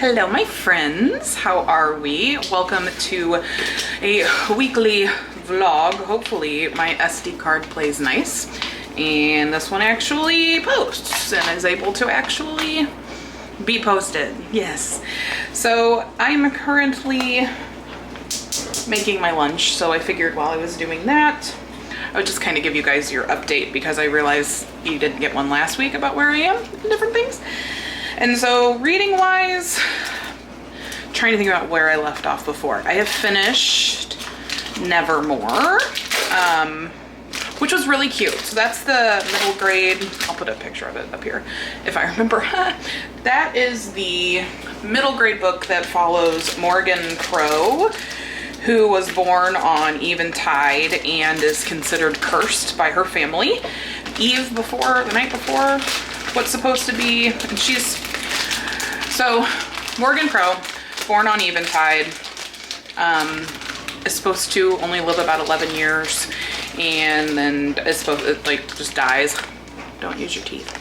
Hello, my friends. How are we? Welcome to a weekly vlog. Hopefully my SD card plays nice and this one actually posts and is able to actually be posted. Yes. So I'm currently making my lunch, so I figured while I was doing that, I would just kind of give you guys your update because I realized you didn't get one last week about where I am and different things. And so reading wise, trying to think about where I left off before. I have finished Nevermore, which was really cute. So that's the middle grade, I'll put a picture of it up here if I remember. That is the middle grade book that follows Morgan Crow, who was born on Eventide and is considered cursed by her family. The night before what's supposed to be, and so Morgan Crow, born on Eventide, is supposed to only live about 11 years and then is supposed to, like, just dies. Don't use your teeth.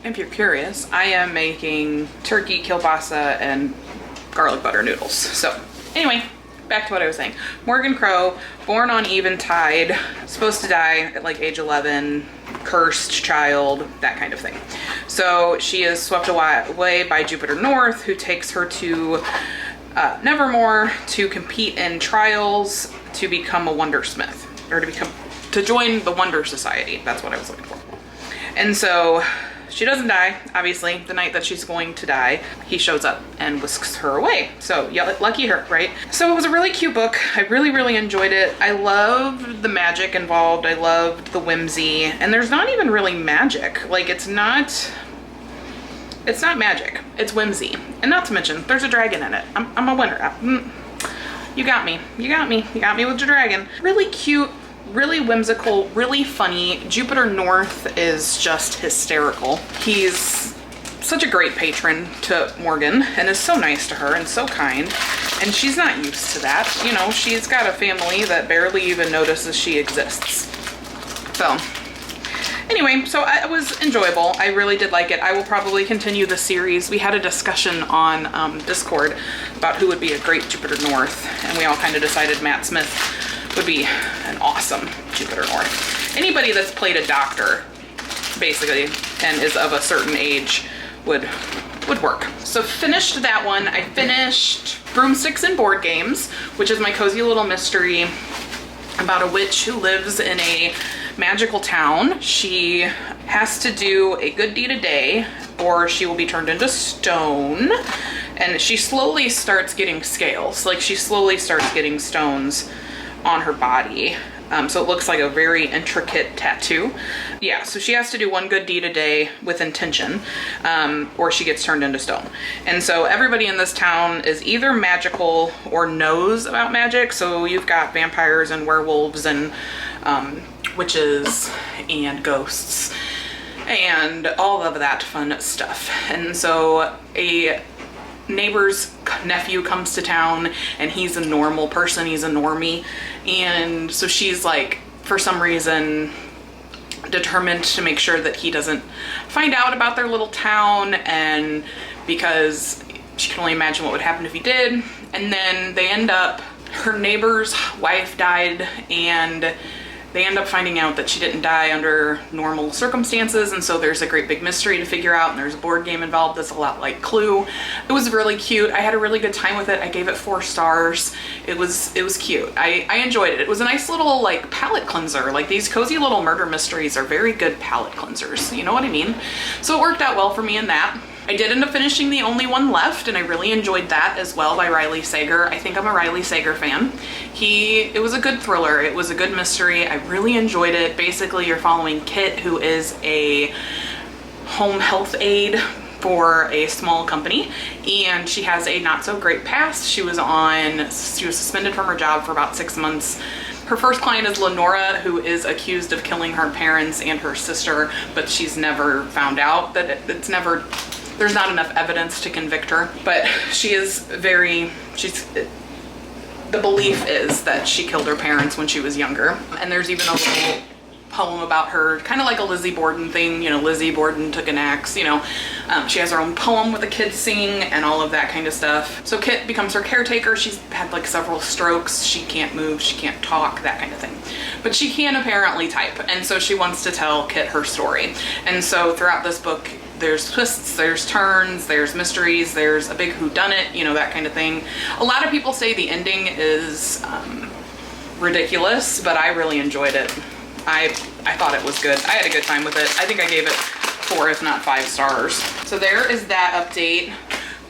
If you're curious, I am making turkey kielbasa and garlic butter noodles. So anyway, back to what I was saying. Morgan Crow, born on Eventide, supposed to die at like age 11, cursed child, that kind of thing. So she is swept away by Jupiter North, who takes her to Nevermore to compete in trials to become a wondersmith, or to join the Wonder Society. That's what I was looking for. And so she doesn't die, obviously. The night that she's going to die, he shows up and whisks her away. So yeah, lucky her, right? So it was a really cute book. I really, really enjoyed it. I loved the magic involved. I loved the whimsy. And there's not even really magic. Like, it's not magic. It's whimsy. And not to mention, there's a dragon in it. I'm a winner. You got me. You got me. You got me with the dragon. Really cute. Really whimsical, really funny. Jupiter North is just hysterical. He's such a great patron to Morgan and is so nice to her and so kind. And she's not used to that. You know, she's got a family that barely even notices she exists. So anyway, so it was enjoyable. I really did like it. I will probably continue the series. We had a discussion on Discord about who would be a great Jupiter North, and we all kind of decided Matt Smith would be an awesome Jupiter North. Anybody that's played a doctor, basically, and is of a certain age would work. So finished that one. I finished Broomsticks and Board Games, which is my cozy little mystery about a witch who lives in a magical town. She has to do a good deed a day or she will be turned into stone. And she slowly starts getting scales. Like, she slowly starts getting stones on her body. So it looks like a very intricate tattoo. Yeah, so she has to do one good deed a day with intention, or she gets turned into stone. And so everybody in this town is either magical or knows about magic. So you've got vampires and werewolves and witches and ghosts and all of that fun stuff. And so a neighbor's nephew comes to town and he's a normal person, he's a normie, and so she's like, for some reason, determined to make sure that he doesn't find out about their little town, and because she can only imagine what would happen if he did. And then they end up, her neighbor's wife died, and they end up finding out that she didn't die under normal circumstances, and so there's a great big mystery to figure out, and there's a board game involved that's a lot like Clue. It was really cute. I had a really good time with it. I gave it 4 stars. It was cute. I enjoyed it. It was a nice little, like, palate cleanser. Like, these cozy little murder mysteries are very good palate cleansers. You know what I mean? So it worked out well for me in that. I did end up finishing The Only One Left, and I really enjoyed that as well, by Riley Sager. I think I'm a Riley Sager fan. It was a good thriller. It was a good mystery. I really enjoyed it. Basically, you're following Kit, who is a home health aide for a small company, and she has a not so great past. She was suspended from her job for about 6 months. Her first client is Lenora, who is accused of killing her parents and her sister, but she's never found out that there's not enough evidence to convict her. But the belief is that she killed her parents when she was younger. And there's even a little poem about her, kind of like a Lizzie Borden thing, you know, Lizzie Borden took an axe, you know. She has her own poem with the kids sing and all of that kind of stuff. So Kit becomes her caretaker. She's had like several strokes. She can't move, she can't talk, that kind of thing. But she can apparently type, and so she wants to tell Kit her story. And so throughout this book, there's twists, there's turns, there's mysteries, there's a big whodunit, you know, that kind of thing. A lot of people say the ending is ridiculous, but I really enjoyed it. I thought it was good. I had a good time with it. I think I gave it 4, if not 5 stars. So there is that update.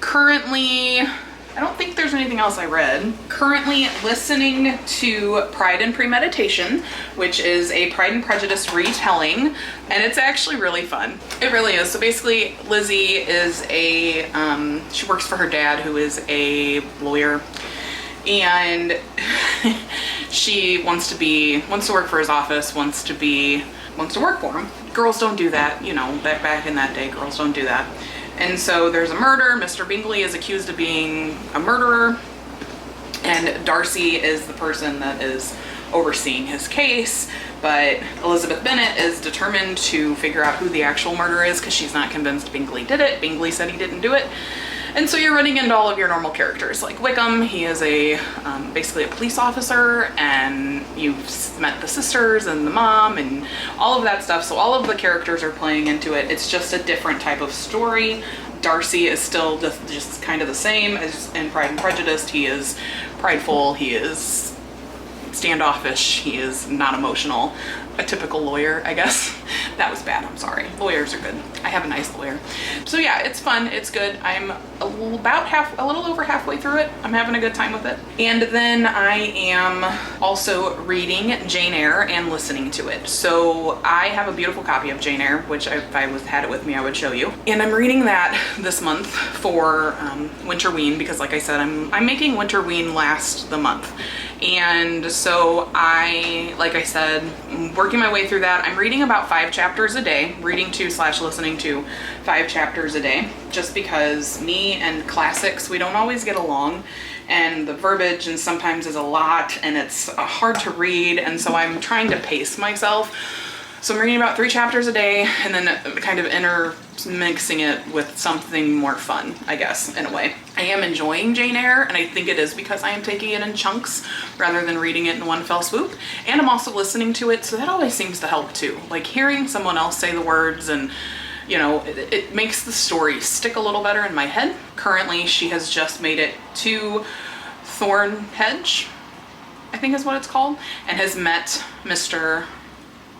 Currently, I don't think there's anything else I read. Currently listening to Pride and Premeditation, which is a Pride and Prejudice retelling, and it's actually really fun. It really is. So basically, Lizzie is she works for her dad, who is a lawyer, and she wants to work for his office, wants to work for him. Girls don't do that, you know, back in that day, girls don't do that. And so there's a murder. Mr. Bingley is accused of being a murderer, and Darcy is the person that is overseeing his case. But Elizabeth Bennet is determined to figure out who the actual murderer is because she's not convinced Bingley did it. Bingley said he didn't do it. And so you're running into all of your normal characters. Like Wickham, he is basically a police officer, and you've met the sisters and the mom and all of that stuff. So all of the characters are playing into it. It's just a different type of story. Darcy is still just kind of the same as in Pride and Prejudice. He is prideful, he is standoffish, he is not emotional. A typical lawyer, I guess. That was bad, I'm sorry. Lawyers are good. I have a nice lawyer. So yeah, it's fun, it's good. I'm a little over halfway through it. I'm having a good time with it. And then I am also reading Jane Eyre and listening to it. So I have a beautiful copy of Jane Eyre, which if I had it with me, I would show you. And I'm reading that this month for Winterween, because like I said, I'm making Winterween last the month. And so like I said, I'm working my way through that. I'm reading about 5 chapters a day, reading to / listening to 5 chapters a day, just because me and classics, we don't always get along, and the verbiage and sometimes is a lot, and it's hard to read, and so I'm trying to pace myself. So I'm reading about 3 chapters a day, and then kind of intermixing it with something more fun, I guess, in a way. I am enjoying Jane Eyre, and I think it is because I am taking it in chunks rather than reading it in one fell swoop. And I'm also listening to it, so that always seems to help too. Like hearing someone else say the words, and you know, it makes the story stick a little better in my head. Currently, she has just made it to Thornhedge, I think is what it's called, and has met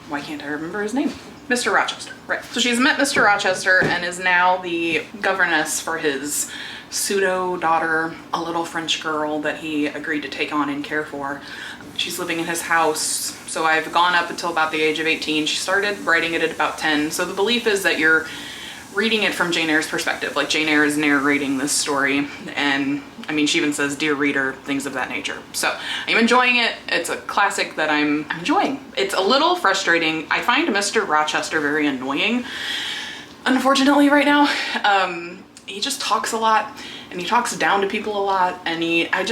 why can't I remember his name? Mr. Rochester, right. So she's met Mr. Rochester and is now the governess for his pseudo daughter, a little French girl that he agreed to take on and care for. She's living in his house. So I've gone up until about the age of 18. She started writing it at about 10. So the belief is that you're reading it from Jane Eyre's perspective. Like Jane Eyre is narrating this story, and I mean, she even says, "Dear reader," things of that nature. So I'm enjoying it. It's a classic that I'm enjoying. It's a little frustrating. I find Mr. Rochester very annoying, unfortunately, right now. He just talks a lot, and he talks down to people a lot, and I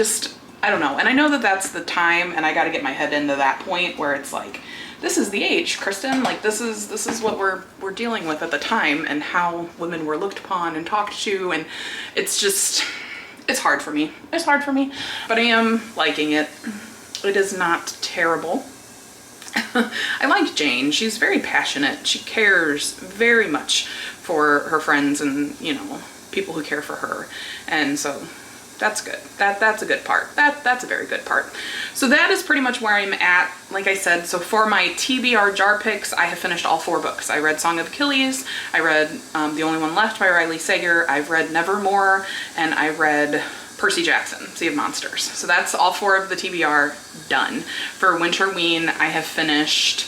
don't know. And I know that that's the time, and I got to get my head into that point where it's like, this is the age, Kristen. Like this is what we're dealing with at the time, and how women were looked upon and talked to, and it's hard for me. It's hard for me, but I am liking it. It is not terrible. I like Jane. She's very passionate. She cares very much for her friends and, you know, people who care for her, and so that's good. That's a good part. That's a very good part. So that is pretty much where I'm at. Like I said, so for my TBR jar picks, I have finished all 4 books. I read Song of Achilles, I read The Only One Left by Riley Sager, I've read Nevermore, and I read Percy Jackson, Sea of Monsters. So that's all 4 of the TBR done. For Winterween, I have finished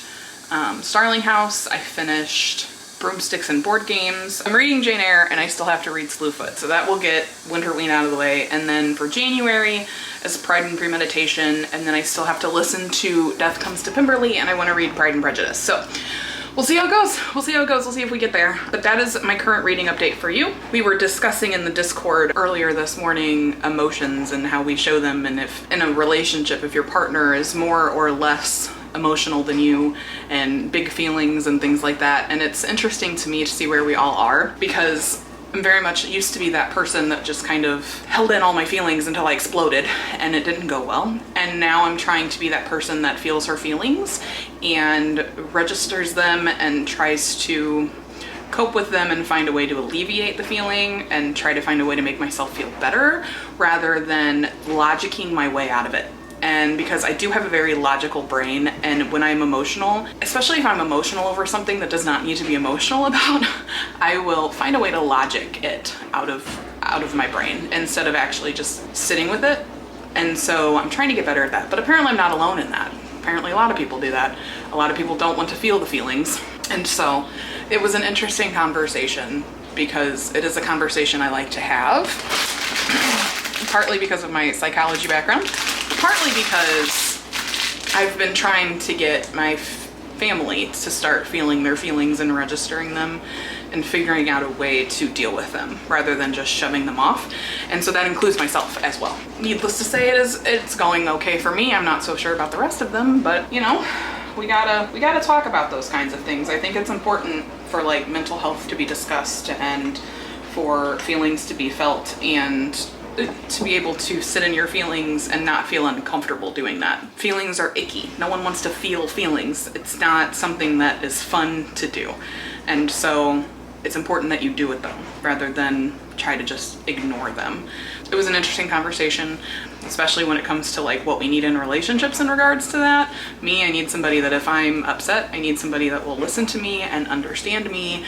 Starling House, I finished Broomsticks and Board Games. I'm reading Jane Eyre, and I still have to read Slewfoot, so that will get Winterween out of the way. And then for January is Pride and Premeditation, and then I still have to listen to Death Comes to Pemberley, and I want to read Pride and Prejudice. So we'll see how it goes. We'll see how it goes. We'll see if we get there. But that is my current reading update for you. We were discussing in the Discord earlier this morning emotions and how we show them, and if in a relationship, if your partner is more or less emotional than you and big feelings and things like that. And it's interesting to me to see where we all are, because I'm very much used to be that person that just kind of held in all my feelings until I exploded and it didn't go well. And now I'm trying to be that person that feels her feelings and registers them and tries to cope with them and find a way to alleviate the feeling and try to find a way to make myself feel better rather than logicking my way out of it. And because I do have a very logical brain, and when I'm emotional, especially if I'm emotional over something that does not need to be emotional about, I will find a way to logic it out of my brain instead of actually just sitting with it. And so I'm trying to get better at that. But apparently I'm not alone in that. Apparently a lot of people do that. A lot of people don't want to feel the feelings. And so it was an interesting conversation, because it is a conversation I like to have, partly because of my psychology background, partly because I've been trying to get my family to start feeling their feelings and registering them and figuring out a way to deal with them rather than just shoving them off. And so that includes myself as well. Needless to say, it's going okay for me. I'm not so sure about the rest of them, but you know, we gotta talk about those kinds of things. I think it's important for like mental health to be discussed and for feelings to be felt and to be able to sit in your feelings and not feel uncomfortable doing that. Feelings are icky. No one wants to feel feelings. It's not something that is fun to do. And so it's important that you do it though, rather than try to just ignore them. It was an interesting conversation, especially when it comes to like what we need in relationships in regards to that. Me, I need somebody that if I'm upset, I need somebody that will listen to me and understand me,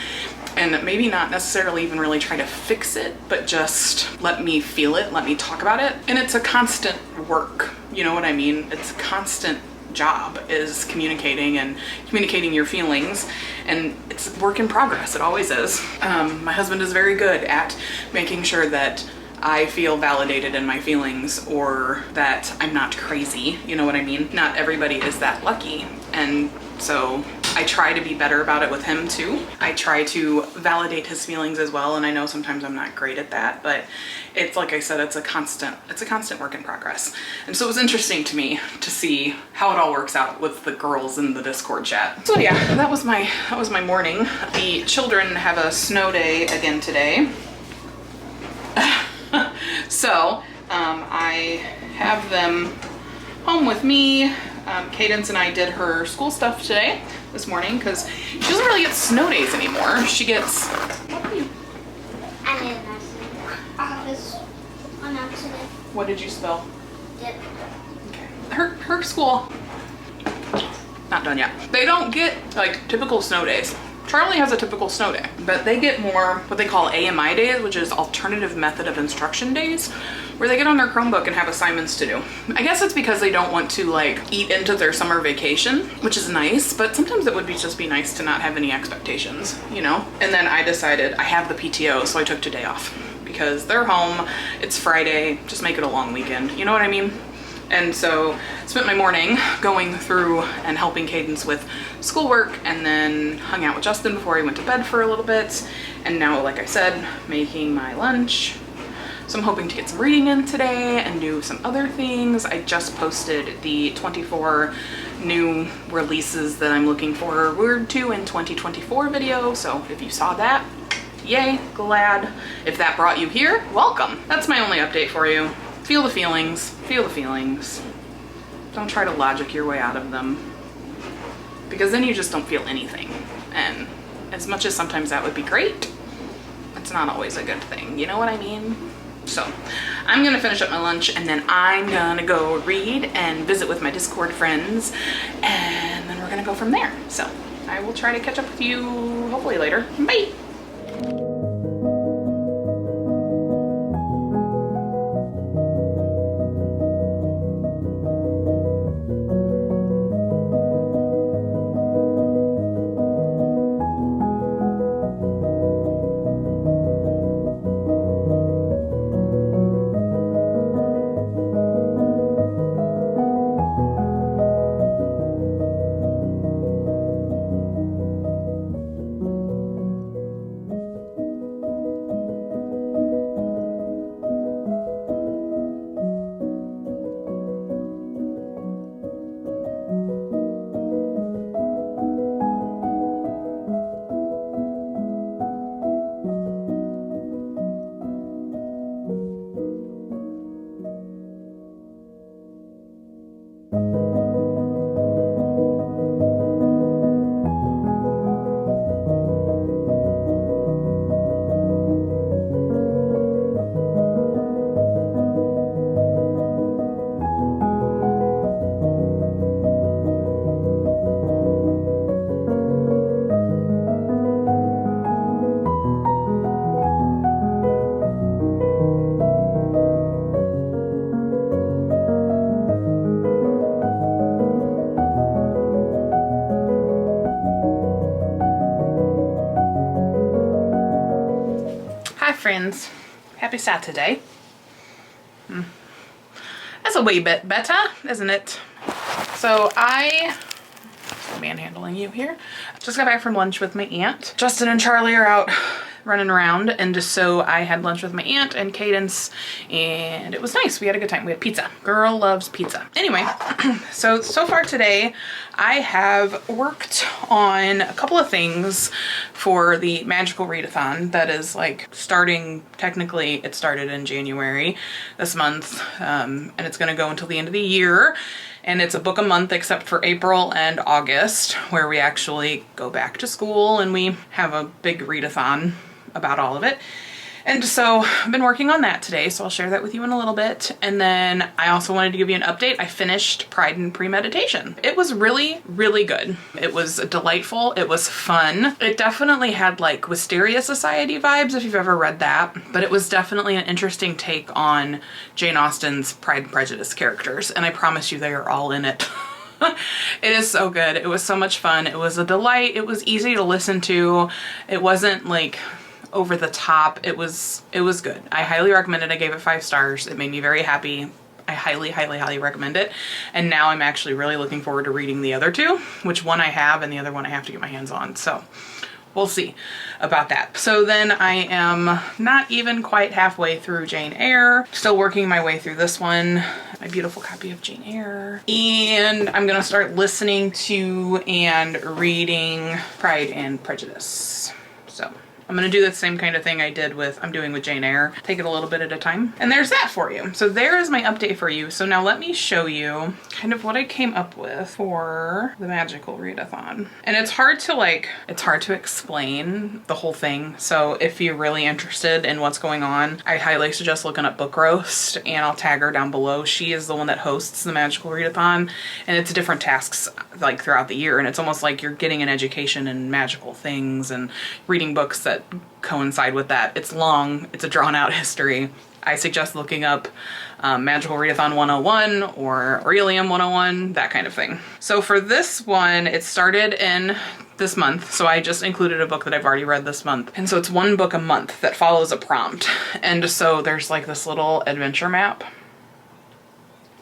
and maybe not necessarily even really try to fix it, but just let me feel it, let me talk about it. And it's a constant work, you know what I mean? It's a constant job, is communicating and communicating your feelings, and it's work in progress. It always is. My husband is very good at making sure that I feel validated in my feelings, or that I'm not crazy, you know what I mean? Not everybody is that lucky, and so I try to be better about it with him too. I try to validate his feelings as well, and I know sometimes I'm not great at that, but it's like I said, it's a constant work in progress. And so it was interesting to me to see how it all works out with the girls in the Discord chat. So yeah, that was my morning. The children have a snow day again today. So I have them home with me. Cadence and I did her school stuff today, this morning, because she doesn't really get snow days anymore. She gets, what are you? I did an accident. An accident. What did you spell? Dip. Okay. Her school, not done yet. They don't get like typical snow days. Charlie has a typical snow day, but they get more what they call AMI days, which is alternative method of instruction days, where they get on their Chromebook and have assignments to do. I guess it's because they don't want to like eat into their summer vacation, which is nice, but sometimes it would just be nice to not have any expectations, you know? And then I decided I have the PTO, so I took today off because they're home, it's Friday, just make it a long weekend, you know what I mean? And so I spent my morning going through and helping Cadence with schoolwork, and then hung out with Justin before he went to bed for a little bit. And now, like I said, making my lunch. So I'm hoping to get some reading in today and do some other things. I just posted the 24 new releases that I'm looking forward to in 2024 video. So if you saw that, yay, glad. If that brought you here, welcome. That's my only update for you. Feel the feelings, feel the feelings. Don't try to logic your way out of them, because then you just don't feel anything. And as much as sometimes that would be great, it's not always a good thing, you know what I mean? So I'm gonna finish up my lunch, and then I'm gonna go read and visit with my Discord friends, and then we're gonna go from there. So I will try to catch up with you hopefully later. Bye. friends. Happy Saturday. That's a wee bit better, isn't it? So I, manhandling you here, just got back from lunch with my aunt. Justin and Charlie are out running around, and just so I had lunch with my aunt and Cadence, and it was nice. We had a good time. We had pizza. Girl loves pizza. Anyway, so far today I have worked on a couple of things for the Magical Readathon that is like starting, technically it started in January this month, and it's gonna go until the end of the year. And it's a book a month except for April and August, where we actually go back to school and we have a big readathon about all of it. And so I've been working on that today, so I'll share that with you in a little bit. And then I also wanted to give you an update. I finished Pride and Premeditation. It was really, really good. It was delightful. It was fun. It definitely had like Wisteria Society vibes, if you've ever read that, but it was definitely an interesting take on Jane Austen's Pride and Prejudice characters. And I promise you they are all in it. It is so good. It was so much fun. It was a delight. It was easy to listen to. It wasn't like over the top. It was good. I highly recommend it. I gave it 5 stars. It made me very happy. I highly, highly, highly recommend it. And now I'm actually really looking forward to reading the other 2, which one I have and the other one I have to get my hands on. So we'll see about that. So then I am not even quite halfway through Jane Eyre. Still working my way through this one. My beautiful copy of Jane Eyre. And I'm gonna start listening to and reading Pride and Prejudice. So I'm gonna do the same kind of thing I'm doing with Jane Eyre. Take it a little bit at a time. And there's that for you. So there is my update for you. So now let me show you kind of what I came up with for the Magical Readathon. And it's hard to explain the whole thing. So if you're really interested in what's going on, I highly suggest looking up Book Roast, and I'll tag her down below. She is the one that hosts the Magical Readathon, and it's different tasks like throughout the year. And it's almost like you're getting an education in magical things and reading books that coincide with that. It's long, it's a drawn out history. I suggest looking up Magical Readathon 101 or Aurelium 101, that kind of thing. So for this one, it started in this month. So I just included a book that I've already read this month. And so it's 1 book a month that follows a prompt. And so there's like this little adventure map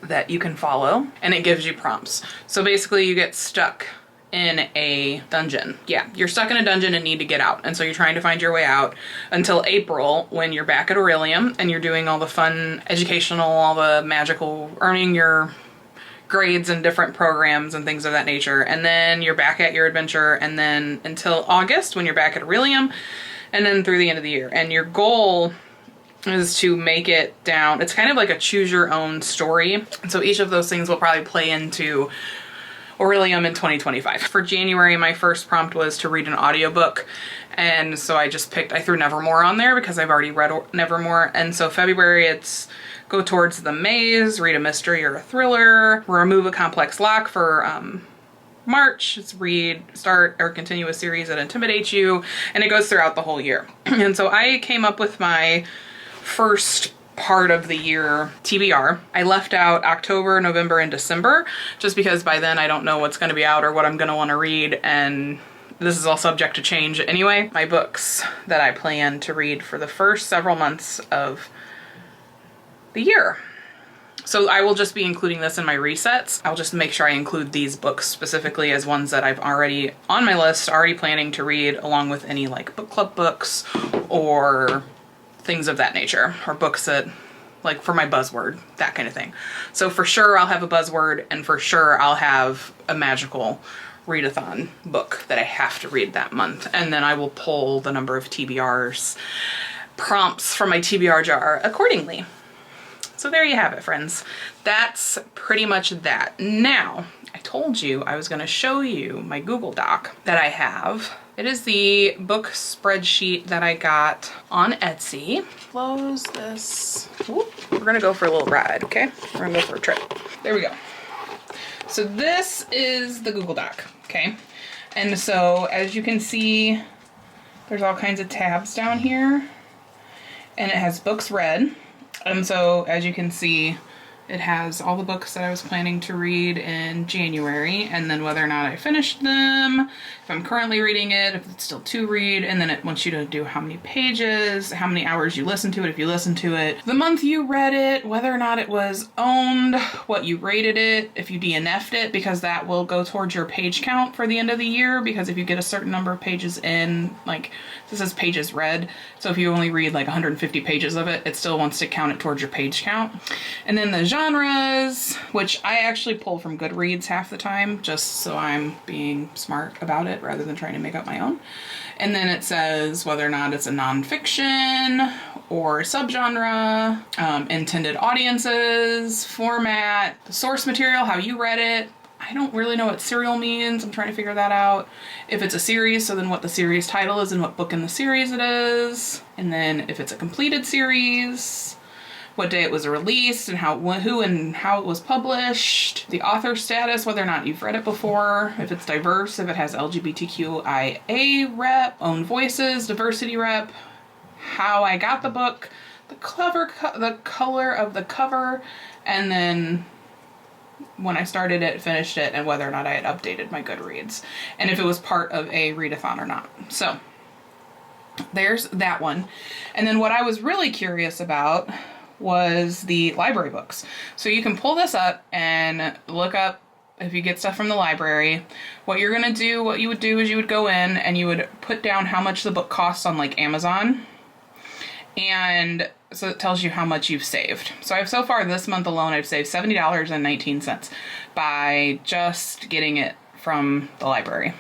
that you can follow, and it gives you prompts. So basically you get stuck in a dungeon. Yeah, you're stuck in a dungeon and need to get out. And so you're trying to find your way out until April, when you're back at Aurelium and you're doing all the fun educational, all the magical, earning your grades and different programs and things of that nature. And then you're back at your adventure, and then until August when you're back at Aurelium, and then through the end of the year. And your goal is to make it down. It's kind of like a choose your own story. And so each of those things will probably play into Aurelium in 2025. For January, my first prompt was to read an audiobook. And so I threw Nevermore on there because I've already read Nevermore. And so February, it's go towards the maze, read a mystery or a thriller, remove a complex lock. For March, it's read, start, or continue a series that intimidates you. And it goes throughout the whole year. And so I came up with my first part of the year TBR. I left out October, November, and December just because by then I don't know what's going to be out or what I'm going to want to read, and this is all subject to change anyway. My books that I plan to read for the first several months of the year. So I will just be including this in my resets. I'll just make sure I include these books specifically as ones that I've already on my list, already planning to read, along with any like book club books or things of that nature, or books that like for my buzzword, that kind of thing. So for sure I'll have a buzzword, and for sure I'll have a Magical Readathon book that I have to read that month. And then I will pull the number of TBRs prompts from my TBR jar accordingly. So there you have it, friends. That's pretty much that. Now, I told you I was going to show you my Google Doc that I have. It is the book spreadsheet that I got on Etsy. Close this. Whoop. We're going to go for a little ride, okay? We're going to go for a trip. There we go. So this is the Google Doc, okay? And so as you can see, there's all kinds of tabs down here. And it has books read. And so as you can see, It has all the books that I was planning to read in January, and then whether or not I finished them, if I'm currently reading it, if it's still to read, and then it wants you to do how many pages, how many hours you listen to it, if you listen to it, the month you read it, whether or not it was owned, what you rated it, if you DNF'd it, because that will go towards your page count for the end of the year, because if you get a certain number of pages in, like, this says pages read, so if you only read like 150 pages of it, it still wants to count it towards your page count. And then the genres, which I actually pull from Goodreads half the time, just so I'm being smart about it rather than trying to make up my own. And then it says whether or not it's a nonfiction or subgenre, intended audiences, format, the source material, how you read it. I don't really know what serial means. I'm trying to figure that out. If it's a series, so then what the series title is and what book in the series it is. And then if it's a completed series, what day it was released and who and how it was published. The author status, whether or not you've read it before. If it's diverse, if it has LGBTQIA rep, own voices, diversity rep, how I got the book, the color of the cover, and then when I started it, finished it, and whether or not I had updated my Goodreads, and if it was part of a readathon or not. So there's that one. And then what I was really curious about was the library books. So you can pull this up and look up, if you get stuff from the library, what you're gonna do, what you would do is you would go in and you would put down how much the book costs on like Amazon. And so it tells you how much you've saved. So I've so far this month alone, I've saved $70.19 by just getting it from the library.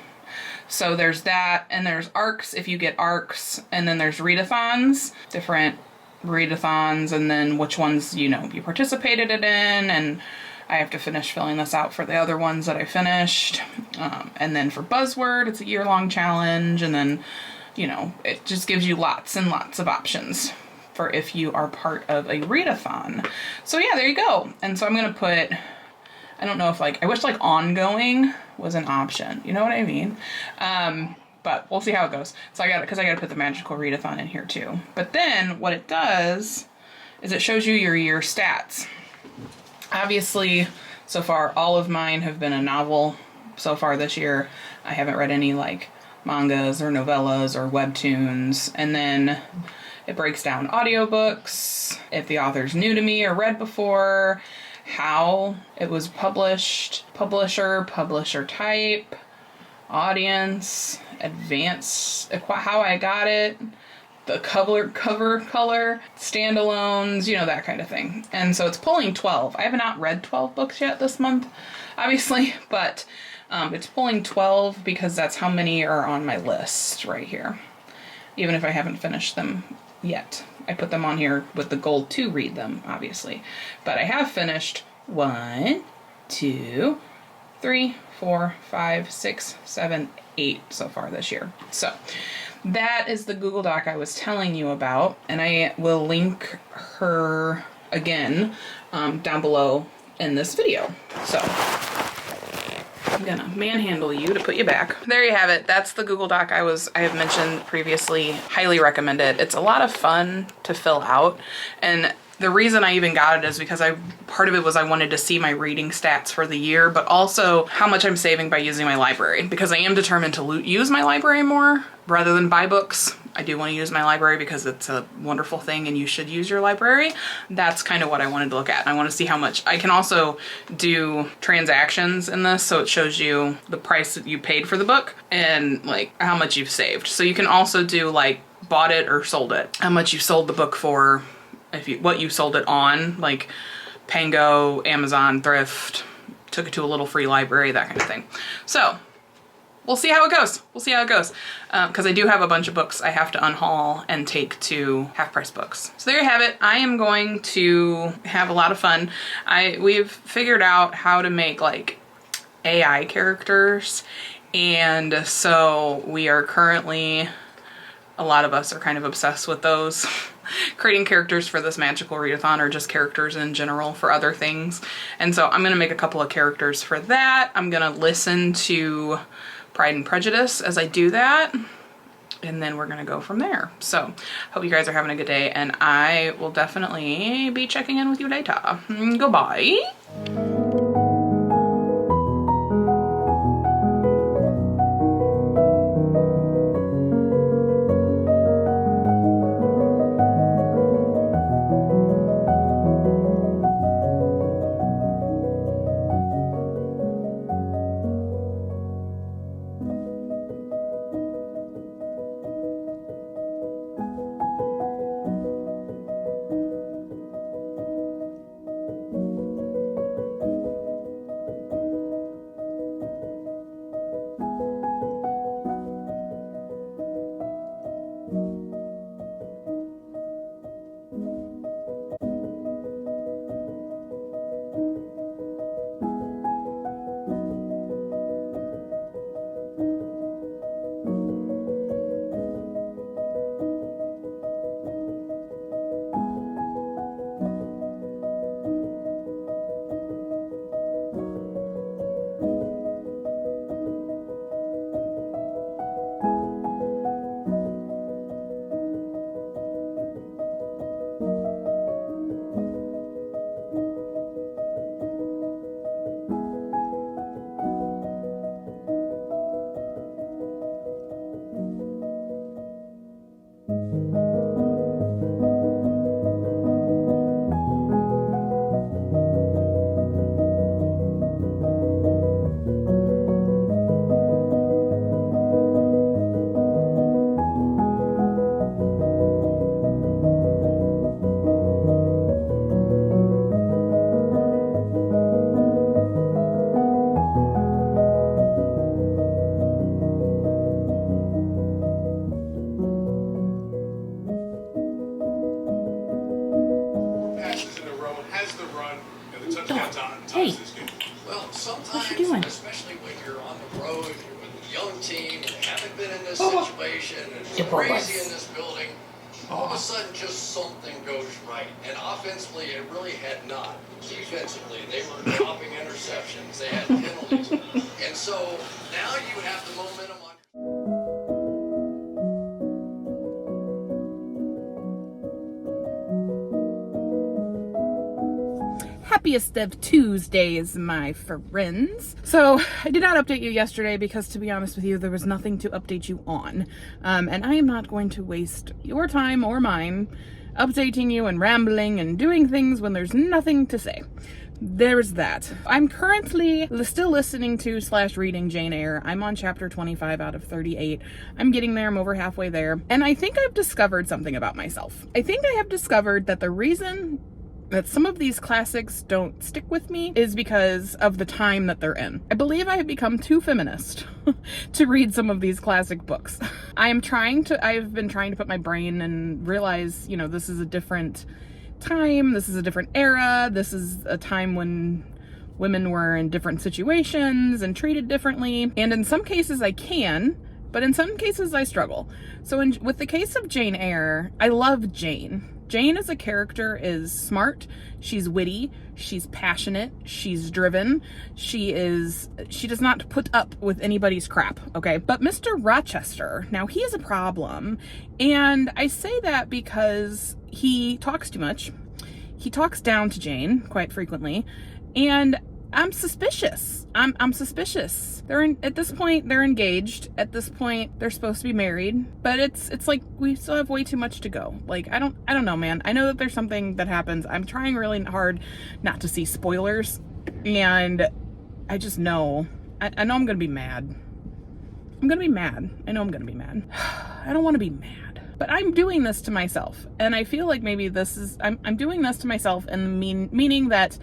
So there's that, and there's ARCs if you get ARCs, and then there's readathons, different readathons, and then which ones, you know, you participated in, and I have to finish filling this out for the other ones that I finished. And then for Buzzword, it's a year-long challenge, and then, you know, it just gives you lots and lots of options for if you are part of a readathon. So yeah, there you go. And so I'm gonna put, I don't know if like, I wish like ongoing was an option, you know what I mean? But we'll see how it goes. So I gotta put the magical readathon in here too. But then what it does is it shows you your year stats. Obviously, so far all of mine have been a novel so far this year. I haven't read any like mangas or novellas or webtoons. And then it breaks down audiobooks, if the author's new to me or read before, how it was published, publisher, publisher type, audience, advance, how I got it, the cover color, standalones, you know, that kind of thing. And so it's pulling 12. I have not read 12 books yet this month, obviously, but it's pulling 12 because that's how many are on my list right here, even if I haven't finished them yet. I put them on here with the goal to read them, obviously. But I have finished 1, 2, 3, 4, 5, 6, 7, 8 so far this year. So that is the Google Doc I was telling you about, and I will link her again down below in this video. So I'm gonna manhandle you to put you back. There you have it. That's the Google Doc I have mentioned previously. Highly recommend it. It's a lot of fun to fill out, and the reason I even got it is because part of it was I wanted to see my reading stats for the year, but also how much I'm saving by using my library, because I am determined to use my library more rather than buy books. I do want to use my library because it's a wonderful thing and you should use your library. That's kind of what I wanted to look at. I want to see how much. I can also do transactions in this, so it shows you the price that you paid for the book and like how much you've saved. So you can also do like bought it or sold it, how much you sold the book for, what you sold it on, like Pango, Amazon, Thrift, took it to a little free library, that kind of thing. So we'll see how it goes. We'll see how it goes. Because I do have a bunch of books I have to unhaul and take to Half Price Books. So there you have it. I am going to have a lot of fun. We've figured out how to make like AI characters, and so we are currently, a lot of us are kind of obsessed with those. Creating characters for this magical readathon, or just characters in general for other things. And so I'm gonna make a couple of characters for that. I'm gonna listen to Pride and Prejudice as I do that. and then we're gonna go from there. So hope you guys are having a good day, and I will definitely be checking in with you later. Goodbye. Hey, well, sometimes, what you doing? especially when you're on the road, you're with a young team, you haven't been in this situation, and it's crazy in this building, all of a sudden just something goes right. And offensively, it really had not. Defensively, they were dropping interceptions, they had penalties. And so now you have the momentum on. Happiest of Tuesdays, my friends. So I did not update you yesterday because, to be honest with you, there was nothing to update you on. And I am not going to waste your time or mine updating you and rambling and doing things when there's nothing to say. There's that. I'm currently still listening to / reading Jane Eyre. I'm on chapter 25 out of 38. I'm getting there. I'm over halfway there. And I think I've discovered something about myself. I think I have discovered that the reason that some of these classics don't stick with me is because of the time that they're in. I believe I have become too feminist to read some of these classic books. I've been trying to put my brain and realize, you know, this is a different time, this is a different era, this is a time when women were in different situations and treated differently. And in some cases I can, but in some cases I struggle. So with the case of Jane Eyre, I love Jane. Jane as a character is smart, she's witty, she's passionate, she's driven, she does not put up with anybody's crap, okay? But Mr. Rochester, now he is a problem, and I say that because he talks too much. He talks down to Jane quite frequently, and I'm suspicious. I'm suspicious. At this point they're engaged. At this point they're supposed to be married, but it's like we still have way too much to go. Like I don't know, man. I know that there's something that happens. I'm trying really hard not to see spoilers, and I just know I know I'm gonna be mad. I'm gonna be mad. I know I'm gonna be mad. I don't want to be mad, but I'm doing this to myself, and I feel like maybe I'm doing this to myself in the meaning that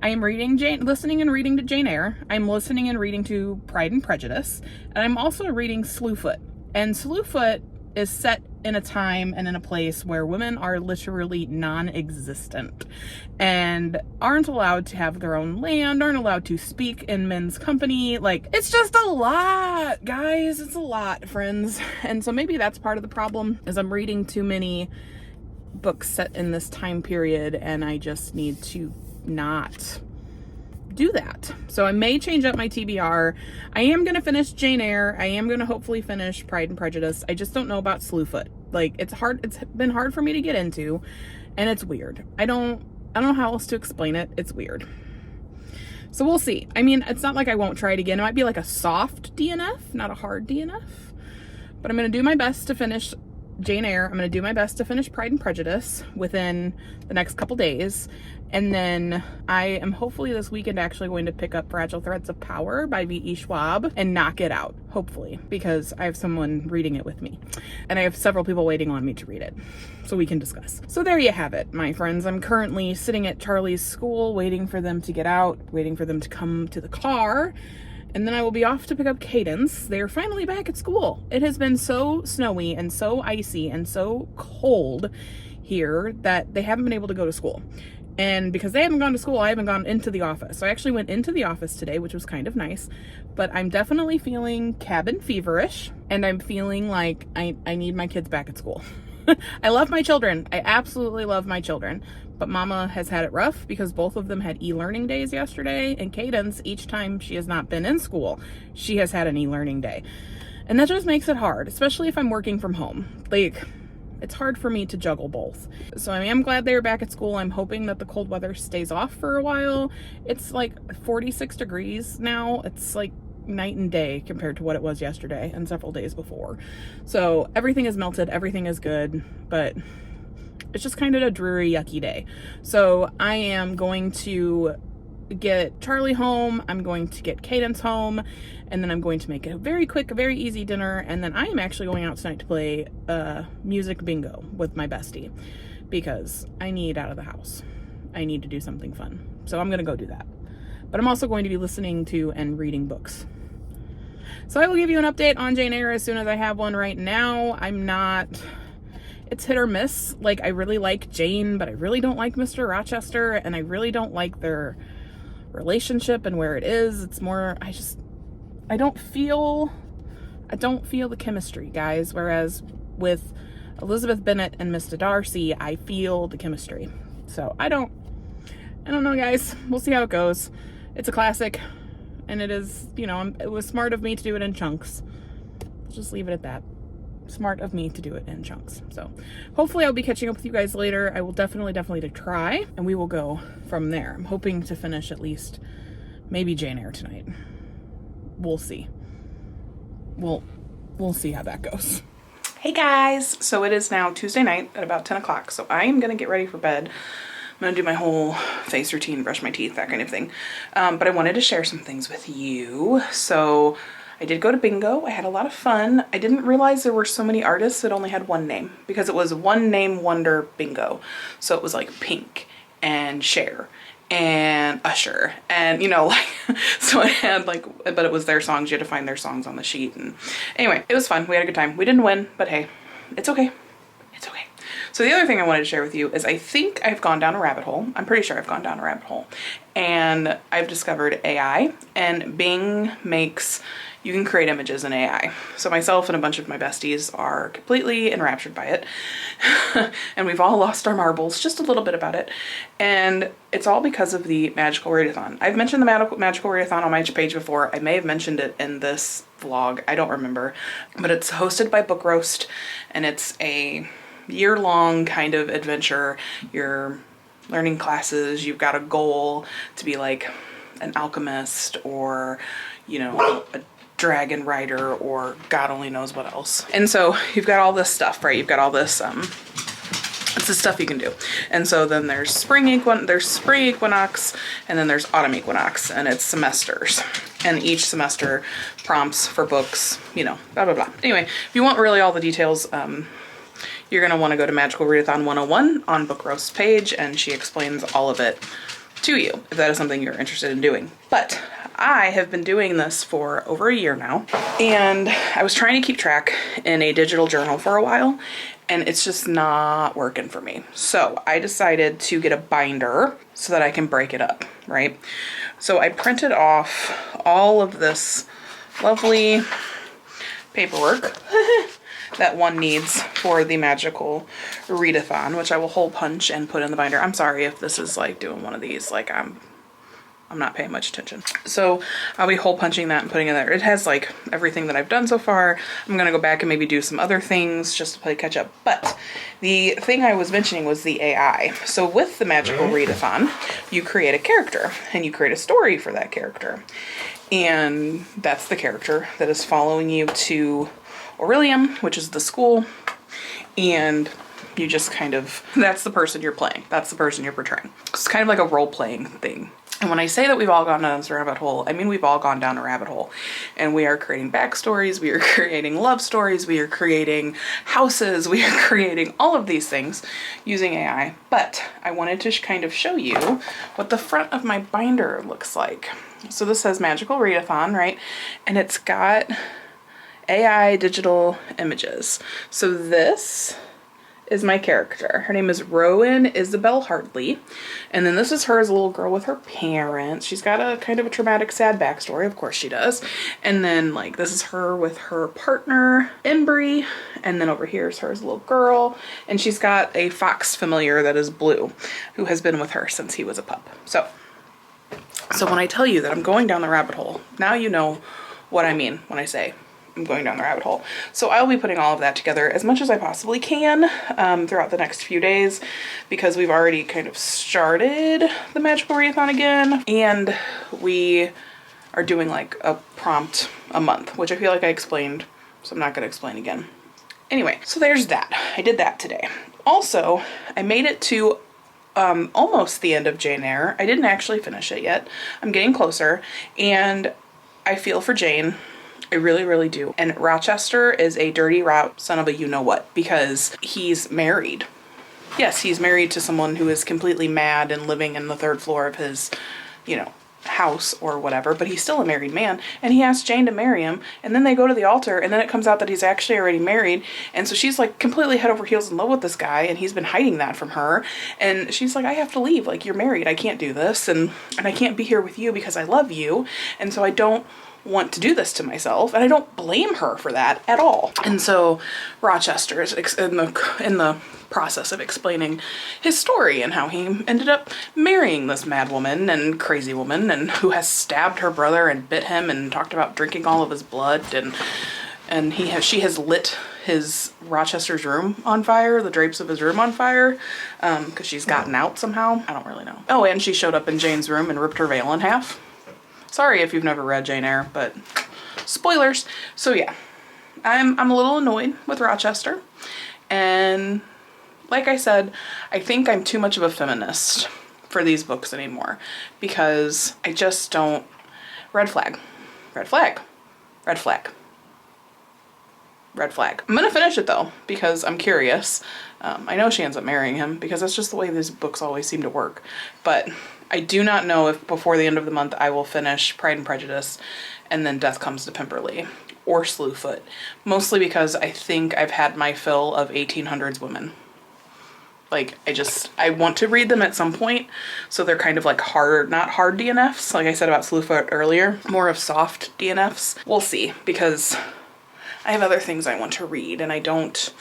I am listening and reading to Jane Eyre. I'm listening and reading to Pride and Prejudice. And I'm also reading Slewfoot. And Slewfoot is set in a time and in a place where women are literally non-existent and aren't allowed to have their own land, aren't allowed to speak in men's company. Like, it's just a lot, guys. It's a lot, friends. And so maybe that's part of the problem, is I'm reading too many books set in this time period, and I just need to not do that. So I may change up my TBR. I am going to finish Jane Eyre. I am going to hopefully finish Pride and Prejudice. I just don't know about Slewfoot. Like, it's hard. It's been hard for me to get into, and it's weird. I don't know how else to explain it. It's weird. So we'll see. I mean, it's not like I won't try it again. It might be like a soft DNF, not a hard DNF. But I'm going to do my best to finish Jane Eyre. I'm going to do my best to finish Pride and Prejudice within the next couple days. And then I am hopefully this weekend actually going to pick up Fragile Threads of Power by V.E. Schwab and knock it out, hopefully, because I have someone reading it with me. And I have several people waiting on me to read it, so we can discuss. So there you have it, my friends. I'm currently sitting at Charlie's school, waiting for them to get out, waiting for them to come to the car. And then I will be off to pick up Cadence. They are finally back at school. It has been so snowy and so icy and so cold here that they haven't been able to go to school. And because they haven't gone to school, I haven't gone into the office. So I actually went into the office today, which was kind of nice. But I'm definitely feeling cabin feverish. And I'm feeling like I need my kids back at school. I love my children. I absolutely love my children. But Mama has had it rough because both of them had e-learning days yesterday. And Cadence, each time she has not been in school, she has had an e-learning day. And that just makes it hard, especially if I'm working from home. Like, it's hard for me to juggle both. So I am glad they're back at school. I'm hoping that the cold weather stays off for a while. It's like 46 degrees now. It's like night and day compared to what it was yesterday and several days before. So everything is melted, everything is good, but it's just kind of a dreary, yucky day. So I am going to get Charlie home, I'm going to get Cadence home, and then I'm going to make a very quick, very easy dinner, and then I am actually going out tonight to play music bingo with my bestie because I need out of the house. I need to do something fun. So I'm gonna go do that. But I'm also going to be listening to and reading books. So I will give you an update on Jane Eyre as soon as I have one. Right now, it's hit or miss. Like, I really like Jane, but I really don't like Mr. Rochester, and I really don't like their relationship and where it is. It's more, I don't feel the chemistry, guys. Whereas with Elizabeth Bennet and Mr. Darcy, I feel the chemistry. So I don't know, guys. We'll see how it goes. It's a classic, and it is, you know, it was smart of me to do it in chunks. Let's just leave it at that. Smart of me to do it in chunks. So hopefully I'll be catching up with you guys later. I will definitely try, and we will go from there. I'm hoping to finish at least maybe Jane Eyre tonight. We'll see. We'll see how that goes. Hey guys, so it is now Tuesday night at about 10 o'clock. So I am gonna get ready for bed. I'm gonna do my whole face routine, brush my teeth, that kind of thing. But I wanted to share some things with you. So I did go to bingo. I had a lot of fun. I didn't realize there were so many artists that only had one name because it was one name wonder bingo. So it was like Pink and Cher and Usher and, you know, like, so it had like, but it was their songs. You had to find their songs on the sheet. And anyway, it was fun. We had a good time. We didn't win, but hey, it's okay. It's okay. So the other thing I wanted to share with you is I think I've gone down a rabbit hole. I'm pretty sure I've gone down a rabbit hole, and I've discovered AI, and Bing you can create images in AI. So myself and a bunch of my besties are completely enraptured by it. And we've all lost our marbles just a little bit about it. And it's all because of the Magical Readathon. I've mentioned the Magical Readathon on my page before. I may have mentioned it in this vlog. I don't remember. But it's hosted by Book Roast, and it's a year-long kind of adventure. You're learning classes. You've got a goal to be like an alchemist or, you know, a dragon rider or God only knows what else. And so you've got all this stuff, right? You've got all this, it's the stuff you can do. And so then there's spring equinox, and then there's autumn equinox, and it's semesters. And each semester prompts for books, you know, blah, blah, blah. Anyway, if you want really all the details, you're gonna wanna go to Magical Readathon 101 on Book Roast's page, and she explains all of it to you if that is something you're interested in doing. But I have been doing this for over a year now, and I was trying to keep track in a digital journal for a while, and it's just not working for me. So I decided to get a binder so that I can break it up, right? So I printed off all of this lovely paperwork that one needs for the Magical Readathon, which I will hole punch and put in the binder. I'm sorry if this is like doing one of these, like I'm I'm not paying much attention. So I'll be hole punching that and putting it there. It has like everything that I've done so far. I'm gonna go back and maybe do some other things just to play catch up. But the thing I was mentioning was the AI. So with the Magical Readathon, you create a character and you create a story for that character. And that's the character that is following you to Aurelium, which is the school. And you just kind of, that's the person you're playing. That's the person you're portraying. It's kind of like a role-playing thing. And when I say that we've all gone down this rabbit hole, I mean we've all gone down a rabbit hole. And we are creating backstories, we are creating love stories, we are creating houses, we are creating all of these things using AI. But I wanted to kind of show you what the front of my binder looks like. So this says Magical Readathon, right? And it's got AI digital images. So this is my character. Her name is Rowan Isabel Hartley. And then this is her as a little girl with her parents. She's got a kind of a traumatic, sad backstory. Of course she does. And then like this is her with her partner, Embry. And then over here is her as a little girl. And she's got a fox familiar that is Blue, who has been with her since he was a pup. So when I tell you that I'm going down the rabbit hole, now you know what I mean when I say I'm going down the rabbit hole. So I'll be putting all of that together as much as I possibly can throughout the next few days, because we've already kind of started the Magical Readathon again, and we are doing like a prompt a month, which I feel like I explained, so I'm not going to explain again. Anyway, so there's that. I did that today. Also, I made it to almost the end of Jane Eyre. I didn't actually finish it yet. I'm getting closer, and I feel for Jane. I really, really do. And Rochester is a dirty rat son of a you-know-what, because he's married. Yes, he's married to someone who is completely mad and living in the third floor of his, you know, house or whatever, but he's still a married man, and he asks Jane to marry him, and then they go to the altar, and then it comes out that he's actually already married, and so she's like completely head over heels in love with this guy, and he's been hiding that from her, and she's like, I have to leave, like, you're married, I can't do this, and I can't be here with you because I love you, and so I don't want to do this to myself, and I don't blame her for that at all. And so Rochester is in the process of explaining his story and how he ended up marrying this mad woman and crazy woman, and who has stabbed her brother and bit him and talked about drinking all of his blood, and she has lit his Rochester's room on fire, the drapes of his room on fire, because she's gotten out somehow. I don't really know. Oh, and she showed up in Jane's room and ripped her veil in half. Sorry if you've never read Jane Eyre, but spoilers. So yeah, I'm a little annoyed with Rochester, and like I said, I think I'm too much of a feminist for these books anymore, because I just don't. Red flag, red flag, red flag, red flag. I'm gonna finish it though, because I'm curious. I know she ends up marrying him, because that's just the way these books always seem to work, but I do not know if before the end of the month I will finish Pride and Prejudice and then Death Comes to Pemberley or Slewfoot. Mostly because I think I've had my fill of 1800s women. Like, I want to read them at some point, so they're kind of like hard, not hard DNFs, like I said about Slewfoot earlier, more of soft DNFs. We'll see, because I have other things I want to read, and I don't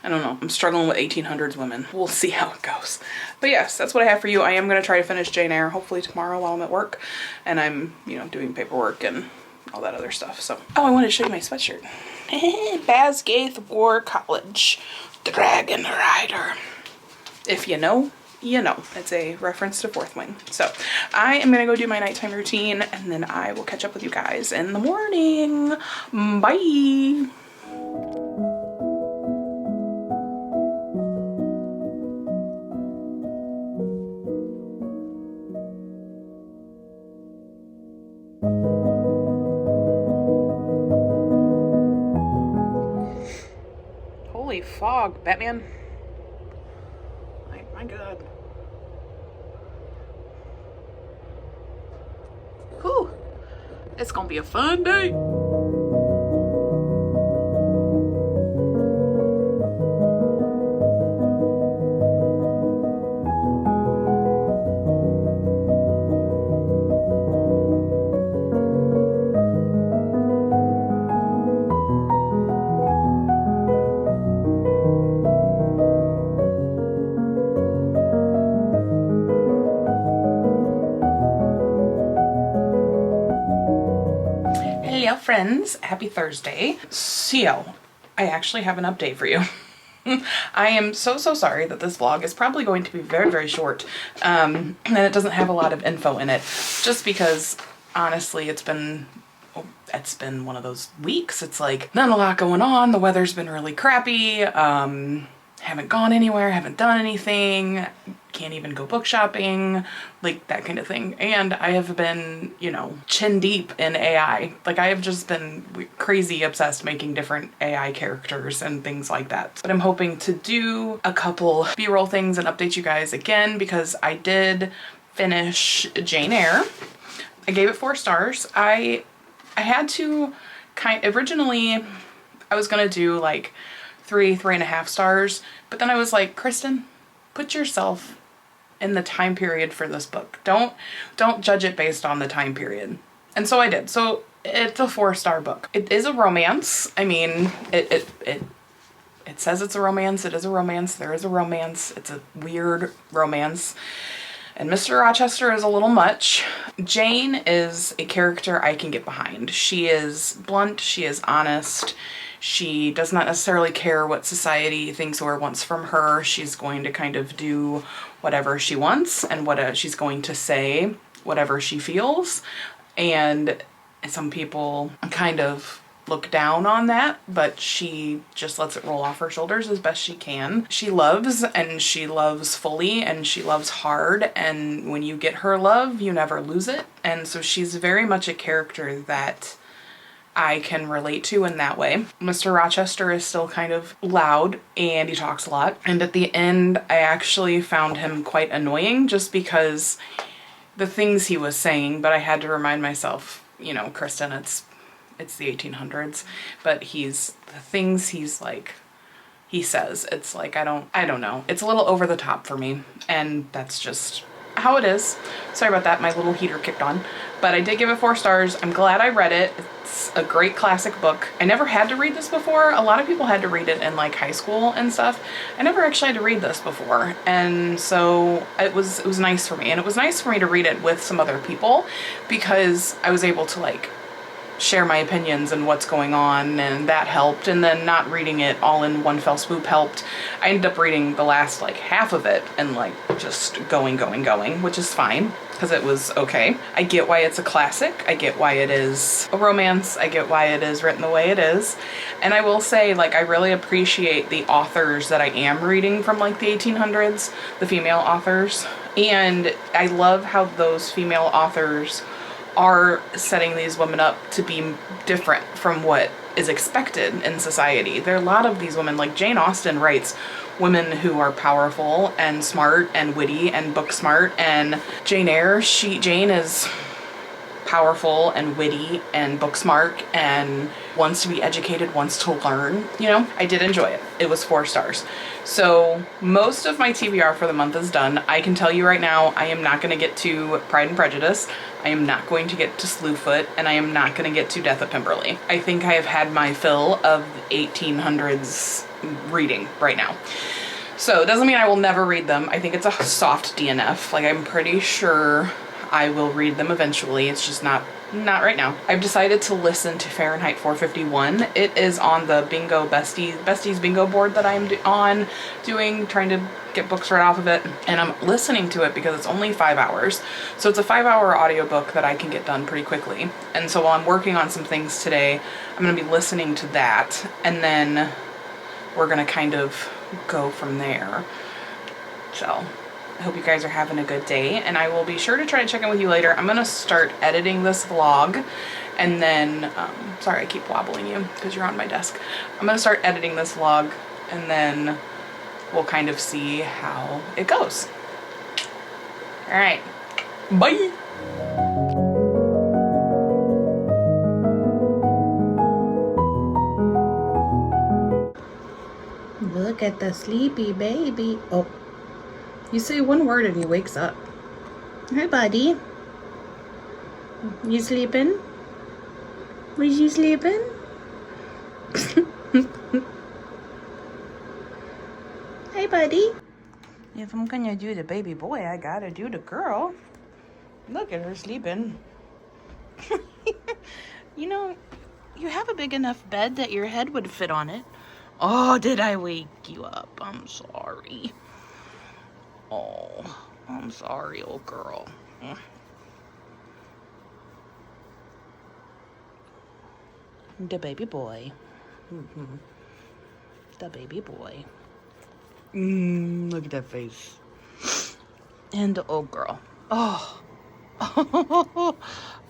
know. I'm struggling with 1800s women. We'll see how it goes. But yes, that's what I have for you. I am going to try to finish Jane Eyre hopefully tomorrow while I'm at work. And I'm, you know, doing paperwork and all that other stuff. So, oh, I wanted to show you my sweatshirt. Basgaith War College Dragon Rider. If you know, you know. It's a reference to Fourth Wing. So, I am going to go do my nighttime routine, and then I will catch up with you guys in the morning. Bye! Holy fog, Batman. My God. Whew. It's gonna be a fun day. Ciao friends, happy Thursday. So, I actually have an update for you. I am so sorry that this vlog is probably going to be very short, and it doesn't have a lot of info in it, just because honestly it's been one of those weeks. It's like not a lot going on. The weather's been really crappy. Haven't gone anywhere, haven't done anything, can't even go book shopping, like that kind of thing. And I have been, you know, chin deep in AI. Like I have just been crazy obsessed making different AI characters and things like that. But I'm hoping to do a couple B-roll things and update you guys again, because I did finish Jane Eyre. I gave it 4 stars. I had to originally I was gonna do like 3.5 stars, but then I was like, Kristen, put yourself in the time period for this book. Don't judge it based on the time period. And so I did. So it's a 4-star book. It is a romance. I mean, it says it's a romance. It is a romance. There is a romance. It's a weird romance. And Mr. Rochester is a little much. Jane is a character I can get behind. She is blunt. She is honest. She does not necessarily care what society thinks or wants from her. She's going to kind of do whatever she wants, and she's going to say whatever she feels. And some people kind of look down on that, but she just lets it roll off her shoulders as best she can. She loves, and she loves fully, and she loves hard, and when you get her love, you never lose it. And so she's very much a character that I can relate to in that way. Mr. Rochester is still kind of loud and he talks a lot. And at the end, I actually found him quite annoying, just because the things he was saying, but I had to remind myself, you know, Kristen, it's the 1800s, but the things he's like, he says, it's like, I don't know. It's a little over the top for me, and that's just how it is. Sorry about that, my little heater kicked on. But I did give it 4 stars. I'm glad I read it. It's a great classic book. I never had to read this before. A lot of people had to read it in like high school and stuff. I never actually had to read this before. And so it was nice for me. And it was nice for me to read it with some other people, because I was able to like share my opinions and what's going on, and that helped. And then not reading it all in one fell swoop helped. I ended up reading the last like half of it and like just going, which is fine, because it was okay. I get why it's a classic. I get why it is a romance. I get why it is written the way it is. And I will say, like, I really appreciate the authors that I am reading from like the 1800s, the female authors. And I love how those female authors are setting these women up to be different from what is expected in society. There are a lot of these women, like Jane Austen writes women who are powerful and smart and witty and book smart, and Jane Eyre, Jane is powerful and witty and book smart and wants to be educated, wants to learn, you know? I did enjoy it. It was 4 stars. So most of my TBR for the month is done. I can tell you right now, I am not going to get to Pride and Prejudice. I am not going to get to Slewfoot, and I am not going to get to Death of Pemberley. I think I have had my fill of 1800s reading right now. So it doesn't mean I will never read them. I think it's a soft DNF. Like, I'm pretty sure I will read them eventually. It's just not right now. I've decided to listen to Fahrenheit 451. It is on the Bingo Besties bingo board that I'm trying to get books right off of it. And I'm listening to it because it's only 5 hours. So it's a 5-hour audiobook that I can get done pretty quickly. And so while I'm working on some things today, I'm going to be listening to that. And then we're going to kind of go from there. So I hope you guys are having a good day, and I will be sure to try to check in with you later. I'm gonna start editing this vlog, and then, sorry I keep wobbling you because you're on my desk. I'm gonna start editing this vlog, and then we'll kind of see how it goes. All right, bye. Look at the sleepy baby. Oh. You say one word and he wakes up. Hi, buddy. You sleeping? Was you sleeping? Hi, buddy. If I'm gonna do the baby boy, I gotta do the girl. Look at her sleeping. You know, You have a big enough bed that your head would fit on it. Oh, did I wake you up? I'm sorry. Oh, I'm sorry, old girl. The baby boy. The baby boy. Look at that face. And the old girl. Oh.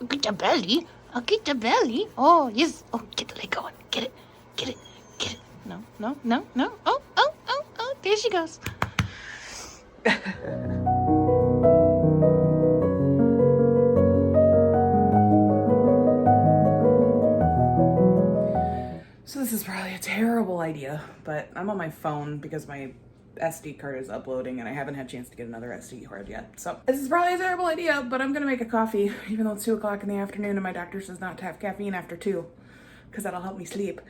Get the belly. I'll get the belly. Oh, yes. Oh, get the leg going. Get it. Get it. Get it. No, no, no, no. Oh, oh, oh, oh. There she goes. So this is probably a terrible idea, but I'm on my phone because my SD card is uploading and I haven't had a chance to get another SD card yet. So this is probably a terrible idea, but I'm gonna make a coffee even though it's 2 o'clock in the afternoon and my doctor says not to have caffeine after 2 because that'll help me sleep.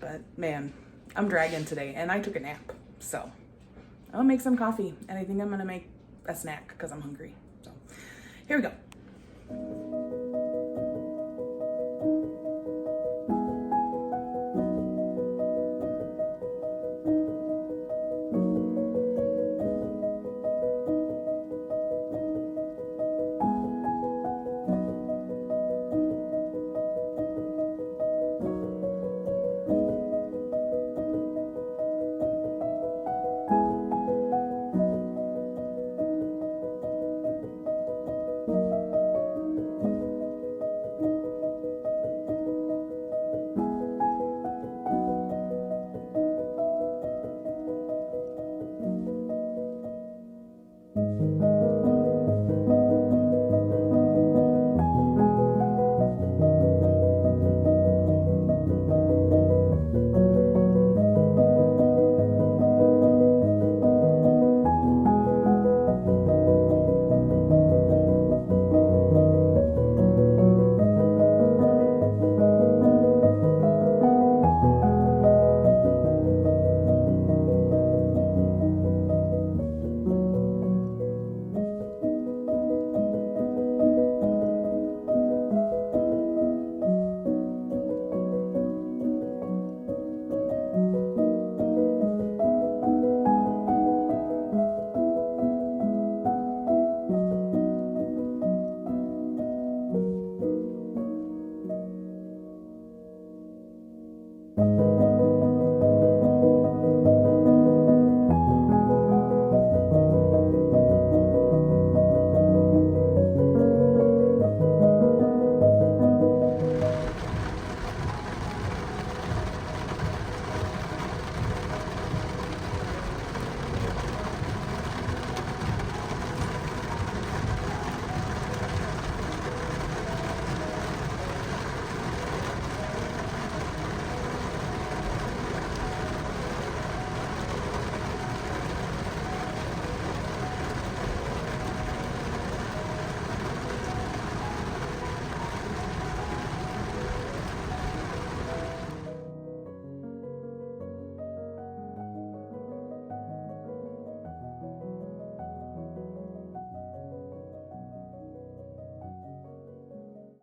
But man, I'm dragging today and I took a nap. So I'll make some coffee and I think I'm gonna make a snack because I'm hungry. So here we go.